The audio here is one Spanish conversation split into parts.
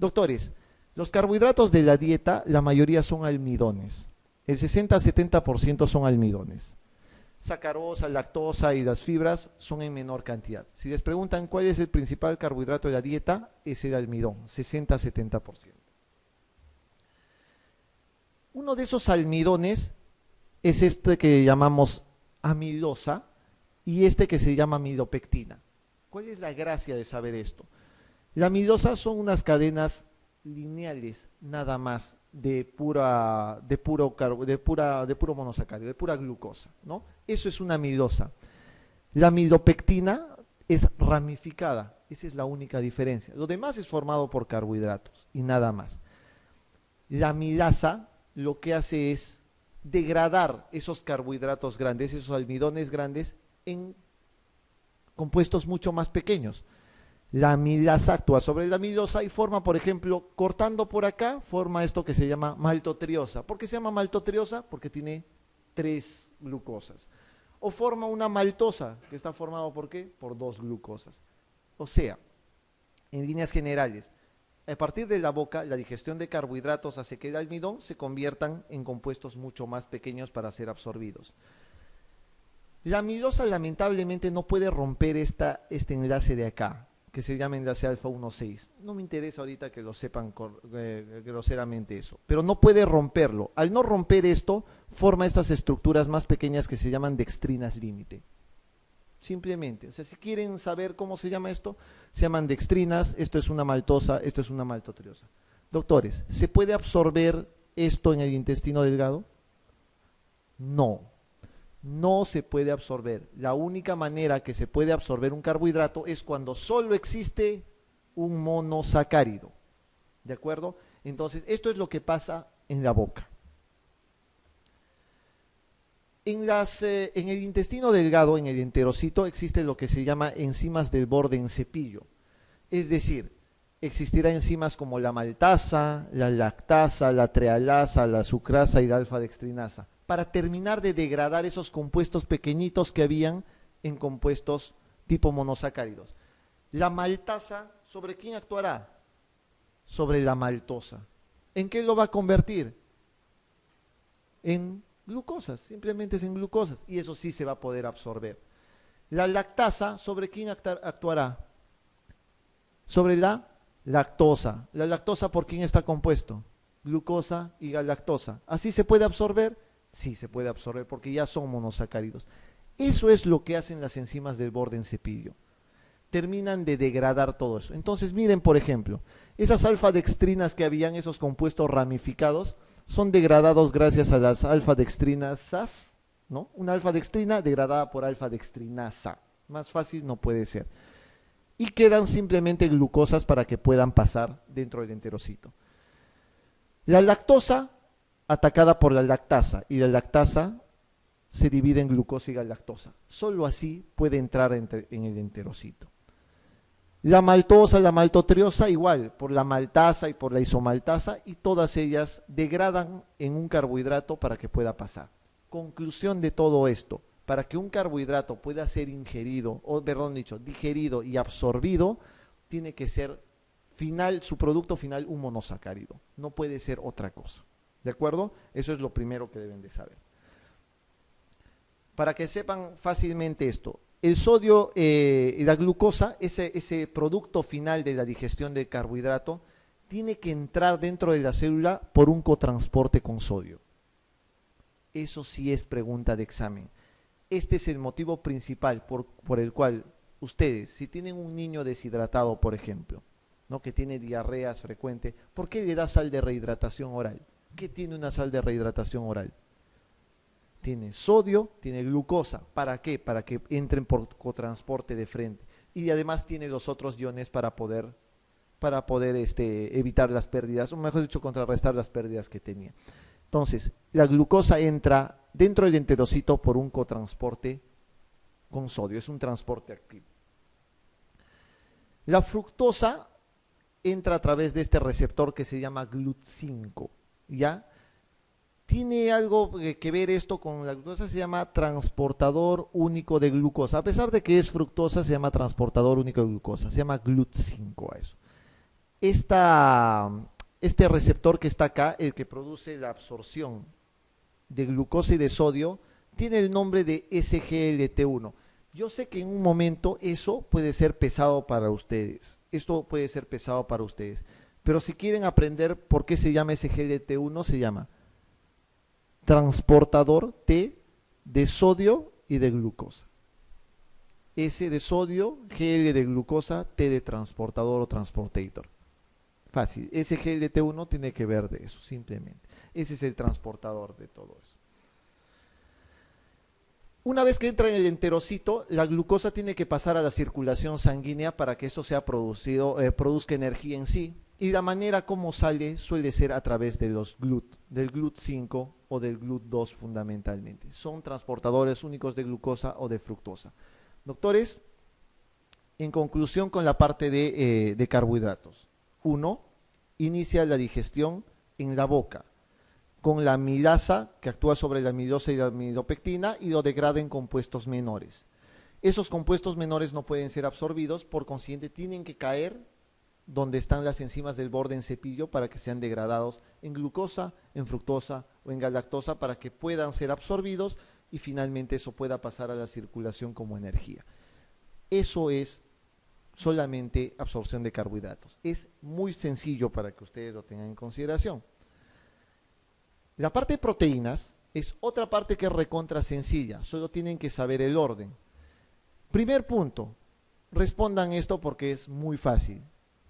Doctores, los carbohidratos de la dieta, la mayoría son almidones. El 60-70% son almidones. Sacarosa, lactosa y las fibras son en menor cantidad. Si les preguntan cuál es el principal carbohidrato de la dieta, es el almidón, 60-70%. Uno de esos almidones es este que llamamos amilosa y este que se llama amilopectina. ¿Cuál es la gracia de saber esto? La amilosa son unas cadenas lineales, nada más, de puro monosacárido, de pura glucosa, ¿no? Eso es una amilosa. La amilopectina es ramificada, esa es la única diferencia. Lo demás es formado por carbohidratos y nada más. La amilasa lo que hace es degradar esos carbohidratos grandes, esos almidones grandes, en compuestos mucho más pequeños. La amilasa actúa sobre la amilosa y forma, por ejemplo, cortando por acá, forma esto que se llama maltotriosa. ¿Por qué se llama maltotriosa? Porque tiene 3 glucosas. O forma una maltosa, que está formado ¿por qué? Por 2 glucosas. O sea, en líneas generales, a partir de la boca, la digestión de carbohidratos hace que el almidón se conviertan en compuestos mucho más pequeños para ser absorbidos. La amilosa lamentablemente no puede romper este enlace de acá, que se llama enlace alfa 1,6. No me interesa ahorita que lo sepan groseramente eso, pero no puede romperlo. Al no romper esto, forma estas estructuras más pequeñas que se llaman dextrinas límite. Simplemente, o sea, si quieren saber cómo se llama esto, se llaman dextrinas, esto es una maltosa, esto es una maltotriosa. Doctores, ¿se puede absorber esto en el intestino delgado? No. No se puede absorber. La única manera que se puede absorber un carbohidrato es cuando solo existe un monosacárido. ¿De acuerdo? Entonces, esto es lo que pasa en la boca. En el intestino delgado, en el enterocito, existe lo que se llama enzimas del borde en cepillo. Es decir, existirá enzimas como la maltasa, la lactasa, la trealasa, la sucrasa y la alfa-dextrinasa, para terminar de degradar esos compuestos pequeñitos que habían en compuestos tipo monosacáridos. La maltasa, ¿sobre quién actuará? Sobre la maltosa. ¿En qué lo va a convertir? En glucosas, simplemente es en glucosas, y eso sí se va a poder absorber. La lactasa, ¿sobre quién actuará? Sobre la lactosa. ¿La lactosa por quién está compuesto? Glucosa y galactosa. ¿Así se puede absorber? Sí, se puede absorber porque ya son monosacáridos. Eso es lo que hacen las enzimas del borde en cepillo. Terminan de degradar todo eso. Entonces miren, por ejemplo, esas alfa-dextrinas que habían, esos compuestos ramificados, son degradados gracias a las alfa-dextrinasas, ¿no? Una alfa-dextrina degradada por alfa-dextrinasa. Más fácil no puede ser. Y quedan simplemente glucosas para que puedan pasar dentro del enterocito. La lactosa atacada por la lactasa, y la lactasa se divide en glucosa y galactosa. Solo así puede entrar en el enterocito. La maltosa, la maltotriosa, igual, por la maltasa y por la isomaltasa, y todas ellas degradan en un carbohidrato para que pueda pasar. Conclusión de todo esto: para que un carbohidrato pueda ser ingerido, o perdón dicho, digerido y absorbido, tiene que ser su producto final un monosacárido. No puede ser otra cosa. ¿De acuerdo? Eso es lo primero que deben de saber. Para que sepan fácilmente esto, el sodio y la glucosa, ese producto final de la digestión del carbohidrato, tiene que entrar dentro de la célula por un cotransporte con sodio. Eso sí es pregunta de examen. Este es el motivo principal por el cual ustedes, si tienen un niño deshidratado, por ejemplo, ¿no?, que tiene diarreas frecuentes, ¿por qué le da sal de rehidratación oral? ¿Qué tiene una sal de rehidratación oral? Tiene sodio, tiene glucosa. ¿Para qué? Para que entren por cotransporte de frente. Y además tiene los otros iones para poder evitar las pérdidas, o mejor dicho, contrarrestar las pérdidas que tenía. Entonces, la glucosa entra dentro del enterocito por un cotransporte con sodio, es un transporte activo. La fructosa entra a través de este receptor que se llama GLUT5, ¿ya? Tiene algo que ver esto con la glucosa, se llama transportador único de glucosa. A pesar de que es fructosa, se llama transportador único de glucosa, se llama GLUT5 a eso. este receptor que está acá, el que produce la absorción de glucosa y de sodio, tiene el nombre de SGLT1. Yo sé que en un momento eso puede ser pesado para ustedes. Esto puede ser pesado para ustedes. Pero si quieren aprender por qué se llama SGLT1, se llama transportador T de sodio y de glucosa. S de sodio, Gl de glucosa, T de transportador o transportator. Fácil. SGLT1 tiene que ver de eso, simplemente. Ese es el transportador de todo eso. Una vez que entra en el enterocito, la glucosa tiene que pasar a la circulación sanguínea para que eso sea producido, produzca energía en sí. Y la manera como sale suele ser a través de los GLUT, del GLUT5 o del GLUT2 fundamentalmente. Son transportadores únicos de glucosa o de fructosa. Doctores, en conclusión con la parte de carbohidratos. 1. Inicia la digestión en la boca, con la amilasa que actúa sobre la amilosa y la amilopectina y lo degrada en compuestos menores. Esos compuestos menores no pueden ser absorbidos, por consiguiente tienen que caer donde están las enzimas del borde en cepillo para que sean degradados en glucosa, en fructosa o en galactosa para que puedan ser absorbidos y finalmente eso pueda pasar a la circulación como energía. Eso es solamente absorción de carbohidratos. Es muy sencillo para que ustedes lo tengan en consideración. La parte de proteínas es otra parte que es recontra sencilla, solo tienen que saber el orden. Primer punto, respondan esto porque es muy fácil.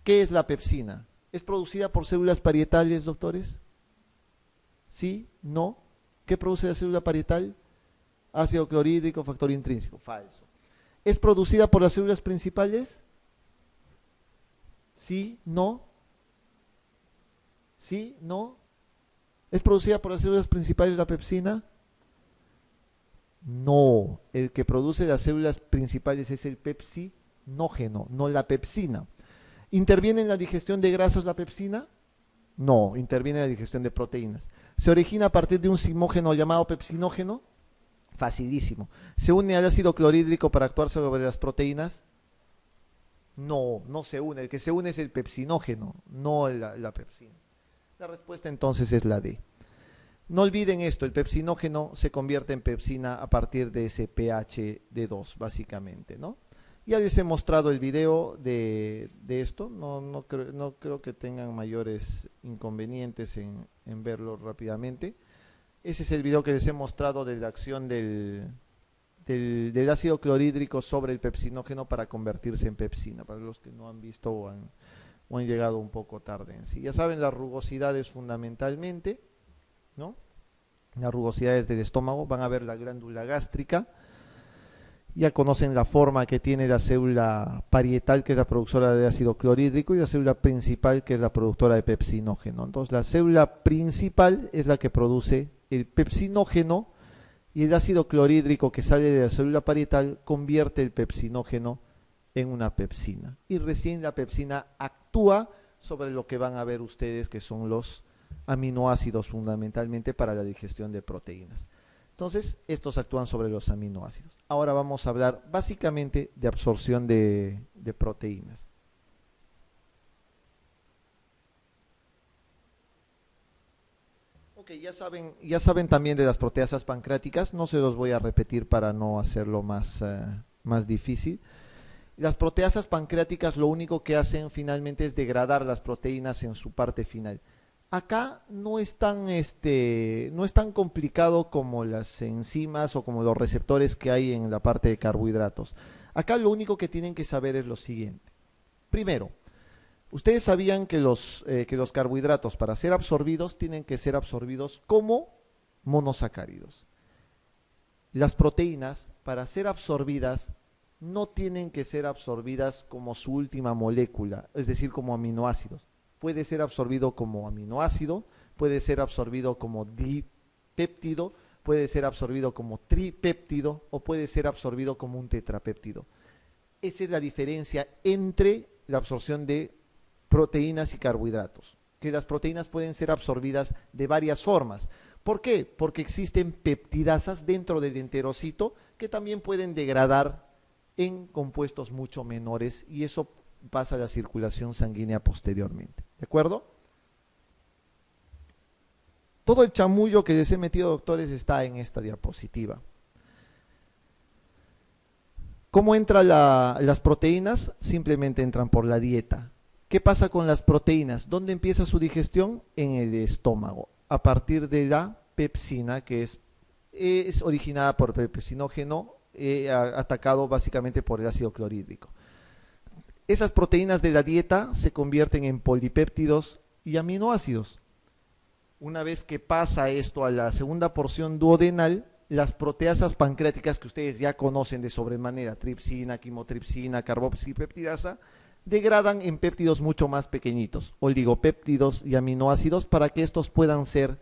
¿Qué es la pepsina? ¿Es producida por células parietales, doctores? ¿Sí? ¿No? ¿Qué produce la célula parietal? Ácido clorhídrico, factor intrínseco. Falso. ¿Es producida por las células principales? ¿Sí? ¿No? ¿Sí? ¿No? ¿Es producida por las células principales la pepsina? No. El que produce las células principales es el pepsinógeno, no la pepsina. ¿Interviene en la digestión de grasas la pepsina? No, interviene en la digestión de proteínas. ¿Se origina a partir de un sigmógeno llamado pepsinógeno? Facilísimo. ¿Se une al ácido clorhídrico para actuar sobre las proteínas? No, no se une. El que se une es el pepsinógeno, no la pepsina. La respuesta entonces es la D. No olviden esto, el pepsinógeno se convierte en pepsina a partir de ese pH de 2, básicamente, ¿no? Ya les he mostrado el video de esto, no creo que tengan mayores inconvenientes en verlo rápidamente. Ese es el video que les he mostrado de la acción del ácido clorhídrico sobre el pepsinógeno para convertirse en pepsina, para los que no han visto o han llegado un poco tarde en sí. Ya saben, las rugosidades fundamentalmente, ¿no? Las rugosidades del estómago, van a ver la glándula gástrica. Ya conocen la forma que tiene la célula parietal, que es la productora de ácido clorhídrico, y la célula principal, que es la productora de pepsinógeno. Entonces, la célula principal es la que produce el pepsinógeno, y el ácido clorhídrico que sale de la célula parietal convierte el pepsinógeno en una pepsina. Y recién la pepsina actúa sobre lo que van a ver ustedes, que son los aminoácidos fundamentalmente para la digestión de proteínas. Entonces, estos actúan sobre los aminoácidos. Ahora vamos a hablar básicamente de absorción de proteínas. Ok, ya saben también de las proteasas pancreáticas, no se los voy a repetir para no hacerlo más difícil. Las proteasas pancreáticas lo único que hacen finalmente es degradar las proteínas en su parte final. Acá no es tan complicado como las enzimas o como los receptores que hay en la parte de carbohidratos. Acá lo único que tienen que saber es lo siguiente. Primero, ustedes sabían que los carbohidratos para ser absorbidos tienen que ser absorbidos como monosacáridos. Las proteínas para ser absorbidas no tienen que ser absorbidas como su última molécula, es decir, como aminoácidos. Puede ser absorbido como aminoácido, puede ser absorbido como dipéptido, puede ser absorbido como tripéptido o puede ser absorbido como un tetrapéptido. Esa es la diferencia entre la absorción de proteínas y carbohidratos, que las proteínas pueden ser absorbidas de varias formas. ¿Por qué? Porque existen peptidasas dentro del enterocito que también pueden degradar en compuestos mucho menores y eso pasa a la circulación sanguínea posteriormente. ¿De acuerdo? Todo el chamullo que les he metido, doctores, está en esta diapositiva. ¿Cómo entran las proteínas? Simplemente entran por la dieta. ¿Qué pasa con las proteínas? ¿Dónde empieza su digestión? En el estómago, a partir de la pepsina, que es originada por pepsinógeno, atacado básicamente por el ácido clorhídrico. Esas proteínas de la dieta se convierten en polipéptidos y aminoácidos. Una vez que pasa esto a la segunda porción duodenal, las proteasas pancreáticas que ustedes ya conocen de sobremanera, tripsina, quimotripsina, carboxipeptidasa, degradan en péptidos mucho más pequeñitos, oligopéptidos y aminoácidos, para que estos puedan ser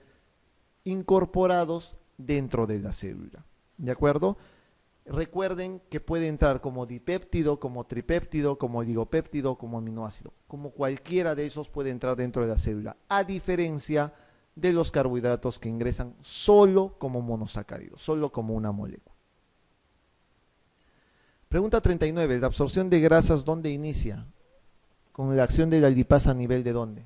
incorporados dentro de la célula. ¿De acuerdo? Recuerden que puede entrar como dipéptido, como tripéptido, como oligopéptido, como aminoácido. Como cualquiera de esos puede entrar dentro de la célula, a diferencia de los carbohidratos que ingresan solo como monosacáridos, solo como una molécula. Pregunta 39. ¿La absorción de grasas dónde inicia? Con la acción de la lipasa a nivel de dónde.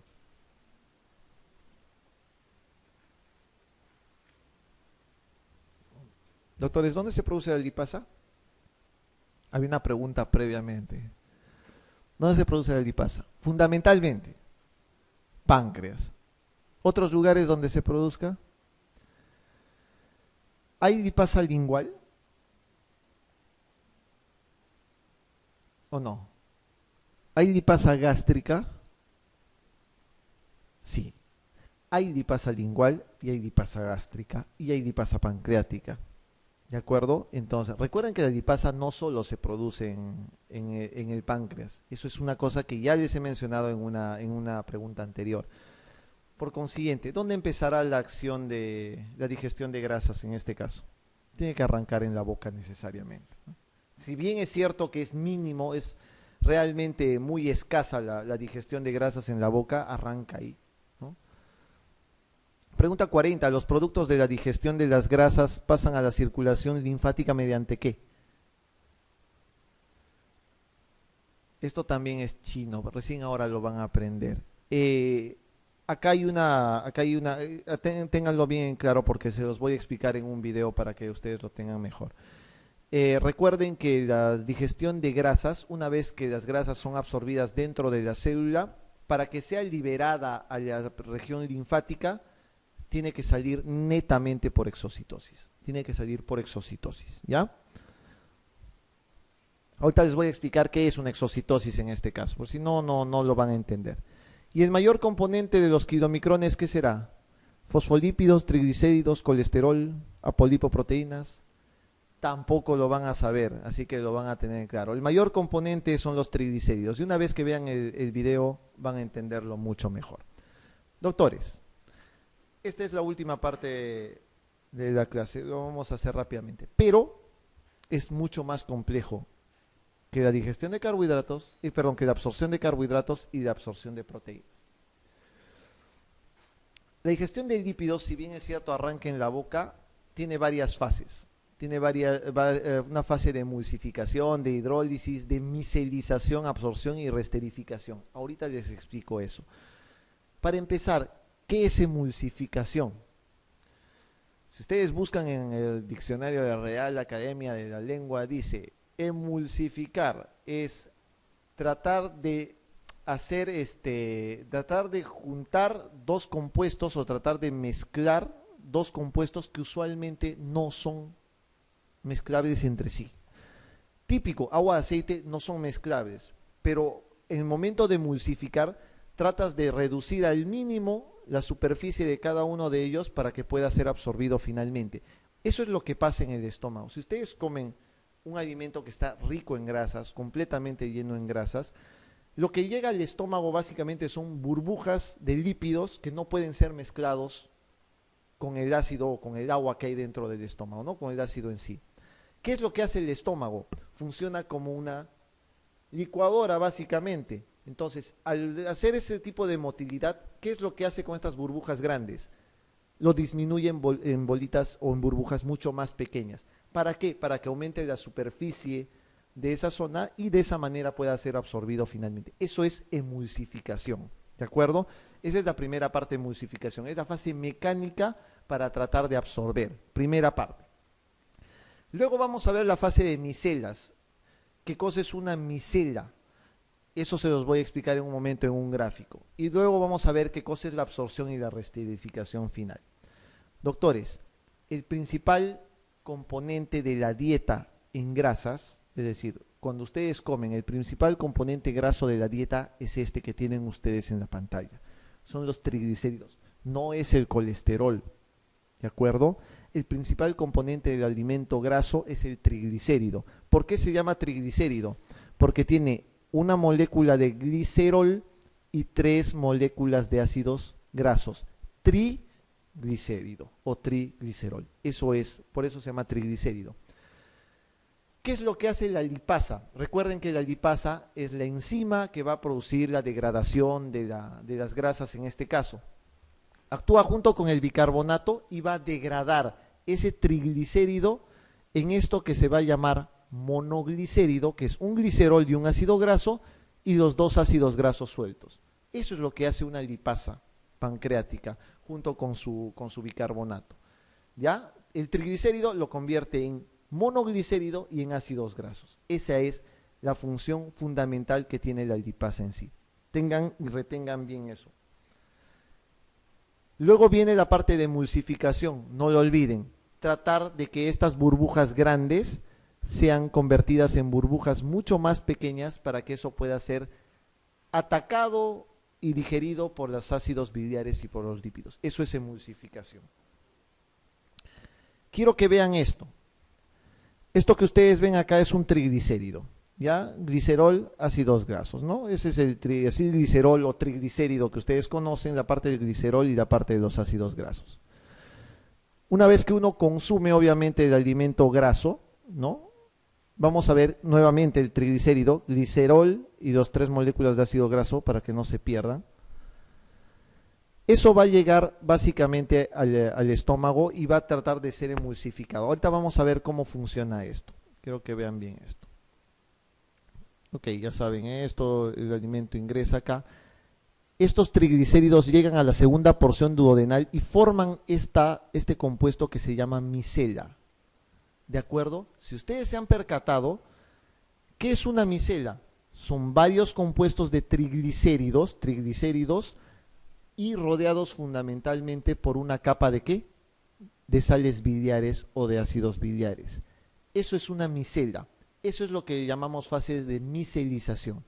Doctores, ¿dónde se produce la lipasa? Había una pregunta previamente. ¿Dónde se produce la lipasa? Fundamentalmente, páncreas. ¿Otros lugares donde se produzca? ¿Hay lipasa lingual? ¿O no? ¿Hay lipasa gástrica? Sí. Hay lipasa lingual y hay lipasa gástrica y hay lipasa pancreática. ¿De acuerdo? Entonces, recuerden que la lipasa no solo se produce en el páncreas. Eso es una cosa que ya les he mencionado en una pregunta anterior. Por consiguiente, ¿dónde empezará la acción de la digestión de grasas en este caso? Tiene que arrancar en la boca necesariamente, ¿no? Si bien es cierto que es mínimo, es realmente muy escasa la digestión de grasas en la boca, arranca ahí, ¿no? Pregunta 40. ¿Los productos de la digestión de las grasas pasan a la circulación linfática mediante qué? Esto también es chino, recién ahora lo van a aprender. Ténganlo bien claro porque se los voy a explicar en un video para que ustedes lo tengan mejor. Recuerden que la digestión de grasas, una vez que las grasas son absorbidas dentro de la célula, para que sea liberada a la región linfática, tiene que salir netamente por exocitosis. Tiene que salir por exocitosis, ¿ya? Ahorita les voy a explicar qué es una exocitosis en este caso, por si no lo van a entender. Y el mayor componente de los kilomicrones, ¿qué será? Fosfolípidos, triglicéridos, colesterol, apolipoproteínas. Tampoco lo van a saber, así que lo van a tener claro. El mayor componente son los triglicéridos. Y una vez que vean el video, van a entenderlo mucho mejor. Doctores, esta es la última parte de la clase. Lo vamos a hacer rápidamente. Pero es mucho más complejo que la digestión de carbohidratos, que la absorción de carbohidratos y la absorción de proteínas. La digestión de lípidos, si bien es cierto, arranca en la boca, tiene varias fases. Tiene una fase de emulsificación, de hidrólisis, de micelización, absorción y resterificación. Ahorita les explico eso. Para empezar, ¿qué es emulsificación? Si ustedes buscan en el diccionario de la Real Academia de la Lengua, dice: emulsificar es tratar de tratar de juntar dos compuestos o tratar de mezclar dos compuestos que usualmente no son mezclables entre sí. Típico, agua y aceite no son mezclables, pero en el momento de emulsificar tratas de reducir al mínimo la superficie de cada uno de ellos para que pueda ser absorbido finalmente. Eso es lo que pasa en el estómago. Si ustedes comen un alimento que está rico en grasas, completamente lleno en grasas, lo que llega al estómago básicamente son burbujas de lípidos que no pueden ser mezclados con el ácido o con el agua que hay dentro del estómago, ¿no? Con el ácido en sí. ¿Qué es lo que hace el estómago? Funciona como una licuadora básicamente. Entonces, al hacer ese tipo de motilidad, ¿qué es lo que hace con estas burbujas grandes? Lo disminuye en bolitas o en burbujas mucho más pequeñas. ¿Para qué? Para que aumente la superficie de esa zona y de esa manera pueda ser absorbido finalmente. Eso es emulsificación, ¿de acuerdo? Esa es la primera parte de emulsificación, es la fase mecánica para tratar de absorber, primera parte. Luego vamos a ver la fase de micelas. ¿Qué cosa es una micela? Eso se los voy a explicar en un momento en un gráfico. Y luego vamos a ver qué cosa es la absorción y la reesterificación final. Doctores, el principal componente de la dieta en grasas, es decir, cuando ustedes comen, el principal componente graso de la dieta es este que tienen ustedes en la pantalla. Son los triglicéridos, no es el colesterol, ¿de acuerdo? El principal componente del alimento graso es el triglicérido. ¿Por qué se llama triglicérido? Porque tiene una molécula de glicerol y 3 moléculas de ácidos grasos. Triglicérido o triglicerol. Eso es, por eso se llama triglicérido. ¿Qué es lo que hace la lipasa? Recuerden que la lipasa es la enzima que va a producir la degradación de las grasas en este caso. Actúa junto con el bicarbonato y va a degradar ese triglicérido en esto que se va a llamar monoglicérido, que es un glicerol y un ácido graso y los dos ácidos grasos sueltos. Eso es lo que hace una lipasa pancreática junto con su bicarbonato. ¿Ya? El triglicérido lo convierte en monoglicérido y en ácidos grasos. Esa es la función fundamental que tiene la lipasa en sí. Tengan y retengan bien eso. Luego viene la parte de emulsificación, no lo olviden, tratar de que estas burbujas grandes sean convertidas en burbujas mucho más pequeñas para que eso pueda ser atacado y digerido por los ácidos biliares y por los lípidos. Eso es emulsificación. Quiero que vean esto. Esto que ustedes ven acá es un triglicérido, ¿ya? Glicerol, ácidos grasos, ¿no? Ese es el glicerol o triglicérido que ustedes conocen, la parte del glicerol y la parte de los ácidos grasos. Una vez que uno consume, obviamente, el alimento graso, ¿no? Vamos a ver nuevamente el triglicérido, glicerol y las 3 moléculas de ácido graso para que no se pierdan. Eso va a llegar básicamente al estómago y va a tratar de ser emulsificado. Ahorita vamos a ver cómo funciona esto. Quiero que vean bien esto. Ok, ya saben esto, el alimento ingresa acá. Estos triglicéridos llegan a la segunda porción duodenal y forman este compuesto que se llama micela. ¿De acuerdo? Si ustedes se han percatado, ¿qué es una micela? Son varios compuestos de triglicéridos y rodeados fundamentalmente por una capa ¿de qué? De sales biliares o de ácidos biliares. Eso es una micela. Eso es lo que llamamos fases de micelización.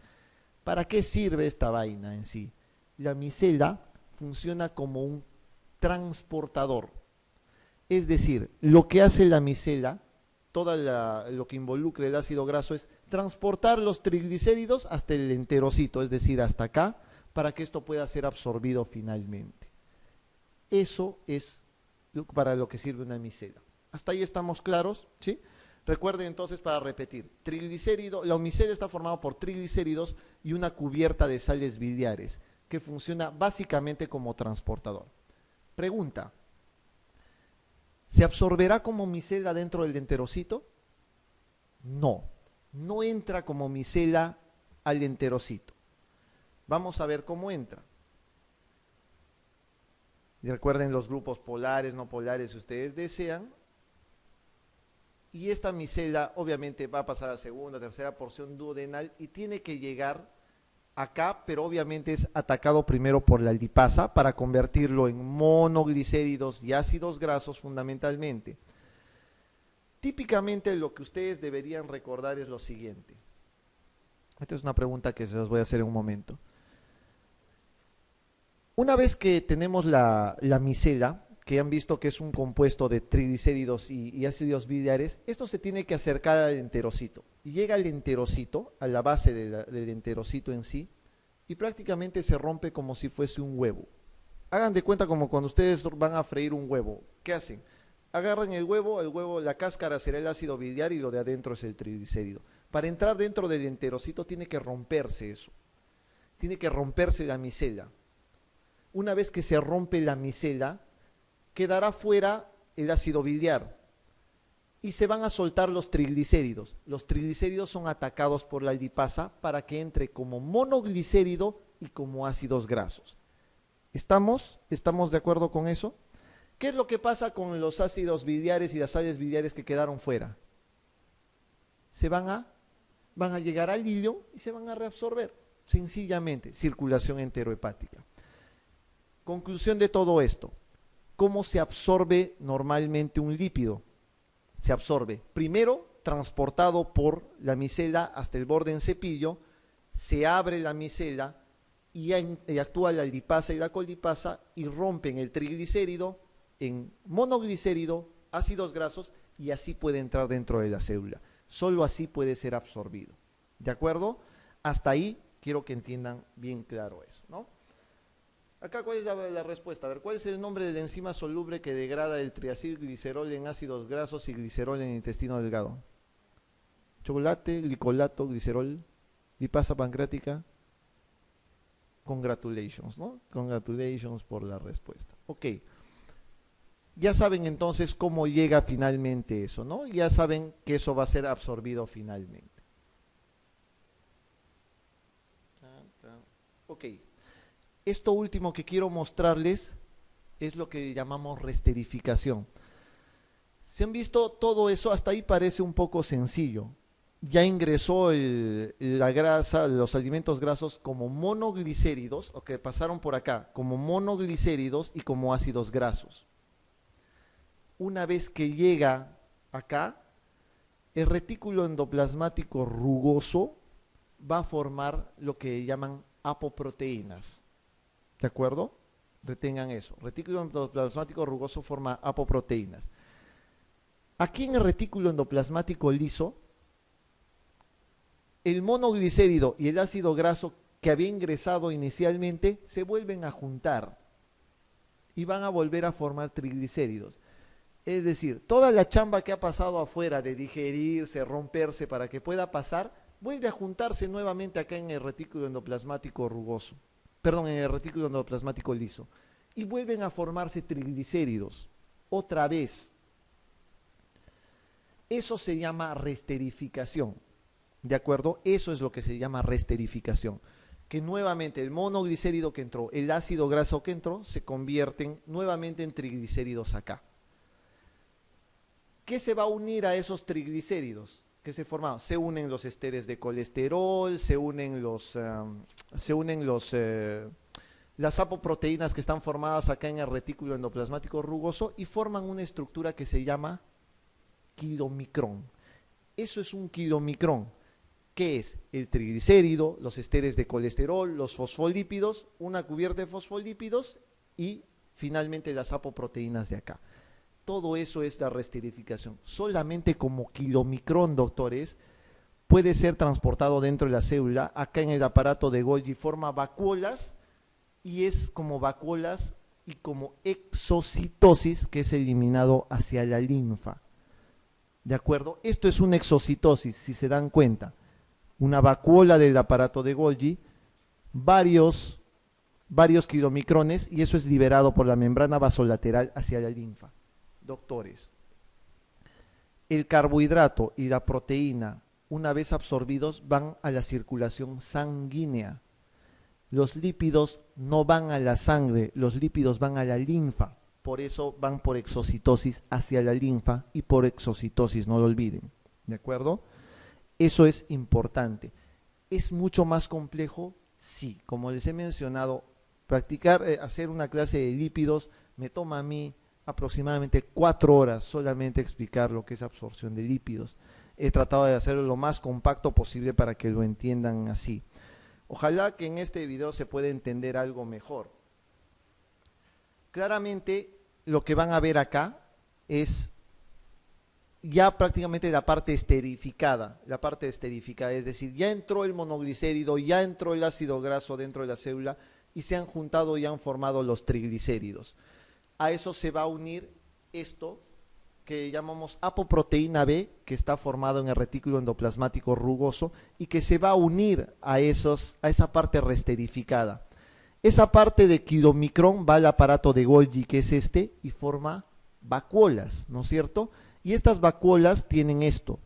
¿Para qué sirve esta vaina en sí? La micela funciona como un transportador. Es decir, lo que hace la micela, lo que involucra el ácido graso es transportar los triglicéridos hasta el enterocito, es decir, hasta acá, para que esto pueda ser absorbido finalmente. Eso es para lo que sirve una micela. ¿Hasta ahí estamos claros? ¿Sí? Recuerden entonces, para repetir, la micela está formada por triglicéridos y una cubierta de sales biliares que funciona básicamente como transportador. Pregunta, ¿se absorberá como micela dentro del enterocito? No, no entra como micela al enterocito. Vamos a ver cómo entra. Y recuerden los grupos polares, no polares, si ustedes desean. Y esta micela obviamente va a pasar a segunda, tercera porción duodenal y tiene que llegar acá, pero obviamente es atacado primero por la lipasa para convertirlo en monoglicéridos y ácidos grasos fundamentalmente. Típicamente lo que ustedes deberían recordar es lo siguiente. Esta es una pregunta que se los voy a hacer en un momento. Una vez que tenemos la micela, que han visto que es un compuesto de triglicéridos y ácidos biliares, esto se tiene que acercar al enterocito. Y llega al enterocito, a la base del enterocito en sí, y prácticamente se rompe como si fuese un huevo. Hagan de cuenta como cuando ustedes van a freír un huevo. ¿Qué hacen? Agarran el huevo, la cáscara será el ácido biliar y lo de adentro es el triglicérido. Para entrar dentro del enterocito tiene que romperse eso. Tiene que romperse la micela. Una vez que se rompe la micela, quedará fuera el ácido biliar. y se van a soltar los triglicéridos. Los triglicéridos son atacados por la lipasa para que entre como monoglicérido y como ácidos grasos. ¿Estamos de acuerdo con eso? ¿Qué es lo que pasa con los ácidos biliares y las sales biliares que quedaron fuera? Van a llegar al hilo y se van a reabsorber. Sencillamente, circulación enterohepática. Conclusión de todo esto. ¿Cómo se absorbe normalmente un lípido? Se absorbe primero transportado por la micela hasta el borde en cepillo, se abre la micela y actúa la lipasa y la colipasa y rompen el triglicérido en monoglicérido, ácidos grasos, y así puede entrar dentro de la célula. Solo así puede ser absorbido. ¿De acuerdo? Hasta ahí quiero que entiendan bien claro eso, ¿no? Acá, ¿cuál es la respuesta? A ver, ¿cuál es el nombre de la enzima soluble que degrada el triacilglicerol en ácidos grasos y glicerol en el intestino delgado? Chocolate, glicolato, glicerol, lipasa pancreática. Congratulations, ¿no? Congratulations por la respuesta. Ok. Ya saben entonces cómo llega finalmente eso, ¿no? Ya saben que eso va a ser absorbido finalmente. Ok. Esto último que quiero mostrarles es lo que llamamos resterificación. ¿Se han visto todo eso? Hasta ahí parece un poco sencillo. Ya ingresó la grasa, los alimentos grasos como monoglicéridos, o que pasaron por acá, como monoglicéridos y como ácidos grasos. Una vez que llega acá, el retículo endoplasmático rugoso va a formar lo que llaman apoproteínas. ¿De acuerdo? Retengan eso. Retículo endoplasmático rugoso forma apoproteínas. Aquí en el retículo endoplasmático liso, el monoglicérido y el ácido graso que había ingresado inicialmente se vuelven a juntar y van a volver a formar triglicéridos. Es decir, toda la chamba que ha pasado afuera de digerirse, romperse para que pueda pasar, vuelve a juntarse nuevamente acá en el retículo endoplasmático rugoso. Perdón, en el retículo endoplasmático liso. Y vuelven a formarse triglicéridos. Otra vez. Eso se llama resterificación. ¿De acuerdo? Eso es lo que se llama resterificación. Que nuevamente el monoglicérido que entró, el ácido graso que entró, se convierten nuevamente en triglicéridos acá. ¿Qué se va a unir a esos triglicéridos que se formaron? Se unen los esteres de colesterol, se unen las apoproteínas que están formadas acá en el retículo endoplasmático rugoso y forman una estructura que se llama kilomicrón. Eso es un kilomicrón. ¿Qué es? El triglicérido, los esteres de colesterol, los fosfolípidos, una cubierta de fosfolípidos y finalmente las apoproteínas de acá. Todo eso es la resterificación. Solamente como kilomicrón, doctores, puede ser transportado dentro de la célula. Acá en el aparato de Golgi forma vacuolas y es como vacuolas y como exocitosis que es eliminado hacia la linfa. ¿De acuerdo? Esto es una exocitosis, si se dan cuenta. Una vacuola del aparato de Golgi, varios kilomicrones y eso es liberado por la membrana vasolateral hacia la linfa. Doctores, el carbohidrato y la proteína, una vez absorbidos, van a la circulación sanguínea. Los lípidos no van a la sangre, los lípidos van a la linfa. Por eso van por exocitosis hacia la linfa y por exocitosis, no lo olviden. ¿De acuerdo? Eso es importante. ¿Es mucho más complejo? Sí. Como les he mencionado, hacer una clase de lípidos me toma a mí aproximadamente 4 horas solamente explicar lo que es absorción de lípidos. He tratado de hacerlo lo más compacto posible para que lo entiendan así. Ojalá que en este video se pueda entender algo mejor. Claramente lo que van a ver acá es ya prácticamente la parte esterificada, es decir, ya entró el monoglicérido, ya entró el ácido graso dentro de la célula y se han juntado y han formado los triglicéridos. A eso se va a unir esto que llamamos apoproteína B, que está formado en el retículo endoplasmático rugoso y que se va a unir a esa parte resterificada. Esa parte de kilomicrón va al aparato de Golgi, que es este, y forma vacuolas, ¿no es cierto? Y estas vacuolas tienen esto,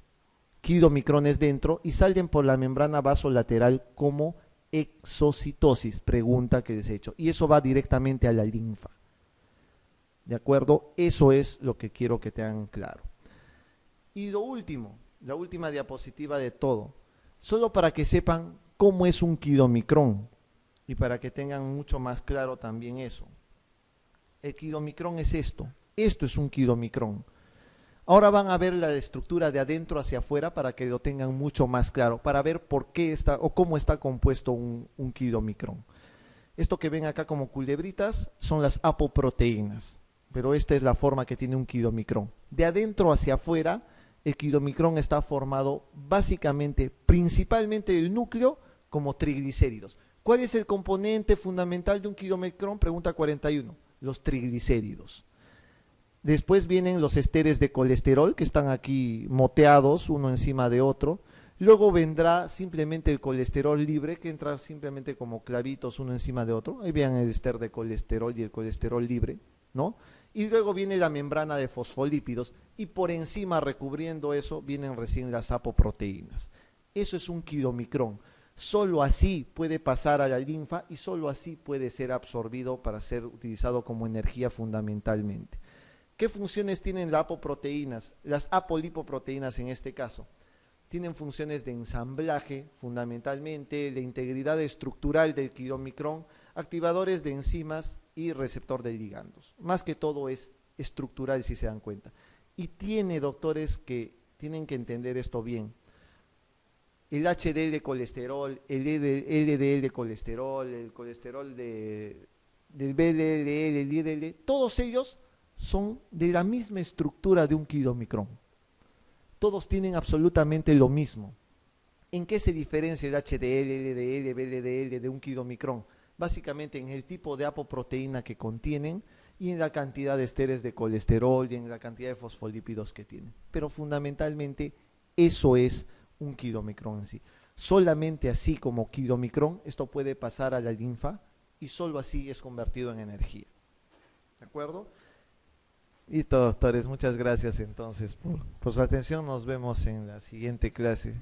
kidomicrones dentro, y salen por la membrana vasolateral como exocitosis, pregunta que les he hecho. Y eso va directamente a la linfa. ¿De acuerdo? Eso es lo que quiero que tengan claro. Y lo último, la última diapositiva de todo, solo para que sepan cómo es un kidomicrón y para que tengan mucho más claro también eso. El kidomicrón es esto es un kidomicrón. Ahora van a ver la estructura de adentro hacia afuera para que lo tengan mucho más claro, para ver por qué está o cómo está compuesto un kidomicrón. Esto que ven acá como culebritas son las apoproteínas, pero esta es la forma que tiene un kidomicrón. De adentro hacia afuera, el kidomicrón está formado básicamente, principalmente del núcleo, como triglicéridos. ¿Cuál es el componente fundamental de un kidomicrón? Pregunta 41. Los triglicéridos. Después vienen los esteres de colesterol que están aquí moteados uno encima de otro. Luego vendrá simplemente el colesterol libre que entra simplemente como clavitos uno encima de otro. Ahí vean el ester de colesterol y el colesterol libre, ¿no? Y luego viene la membrana de fosfolípidos y por encima recubriendo eso vienen recién las apoproteínas. Eso es un kidomicrón. Solo así puede pasar a la linfa y solo así puede ser absorbido para ser utilizado como energía fundamentalmente. ¿Qué funciones tienen las apoproteínas? Las apolipoproteínas en este caso. Tienen funciones de ensamblaje, fundamentalmente, de integridad estructural del kidomicrón, activadores de enzimas y receptor de ligandos. Más que todo es estructural, si se dan cuenta. Y tiene, doctores, que tienen que entender esto bien. El HDL de colesterol, el LDL de colesterol, el colesterol del VDL, el LDL, todos ellos son de la misma estructura de un kidomicrón. Todos tienen absolutamente lo mismo. ¿En qué se diferencia el HDL, LDL, VDL de un kidomicrón? Básicamente en el tipo de apoproteína que contienen y en la cantidad de esteres de colesterol y en la cantidad de fosfolípidos que tienen. Pero fundamentalmente eso es un kidomicrón en sí. Solamente así como kidomicrón, esto puede pasar a la linfa y solo así es convertido en energía. ¿De acuerdo? Listo, doctores, muchas gracias entonces por su atención. Nos vemos en la siguiente clase.